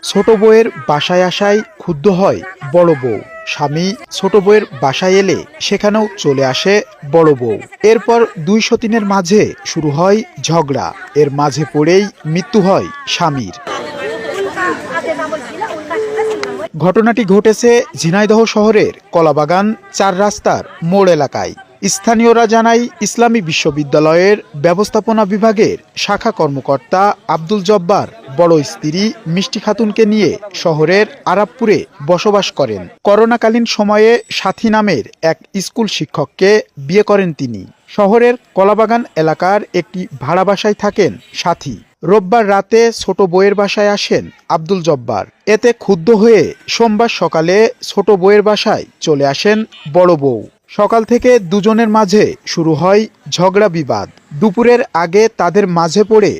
ছোট বউয়ের বাসায় আসায় ক্ষুব্ধ হয় বড় বউ। স্বামী ছোট বউয়ের বাসায় এলে সেখানেও চলে আসে বড় বউ। এরপর দুই সতীনের মাঝে শুরু হয় ঝগড়া। এর মাঝে পড়েই মৃত্যু হয় স্বামীর। ঘটনাটি ঘটেছে ঝিনাইদহ শহরের কলাবাগান ৪ রাস্তার মোড় এলাকায়। স্থানীয়রা জানায়, ইসলামী বিশ্ববিদ্যালয়ের ব্যবস্থাপনা বিভাগের শাখা কর্মকর্তা আব্দুল জব্বার বড় স্ত্রী মিষ্টি খাতুনকে নিয়ে শহরের আরাবপুরে বসবাস করেন। করোনাকালীন সময়ে সাথী নামের এক স্কুল শিক্ষককে বিয়ে করেন তিনি। শহরের কলাবাগান এলাকার একটি ভাড়া বাসায় থাকেন সাথী। রোববার রাতে ছোট বউয়ের বাসায় আসেন আব্দুল জব্বার। এতে ক্ষুব্ধ হয়ে সোমবার সকালে ছোট বউয়ের বাসায় চলে আসেন বড় বউ। সকাল থেকে দুজনের মাঝে শুরু হয় ঝগড়া বিবাদ। দুপুরের আগে তাদের মাঝে পড়ে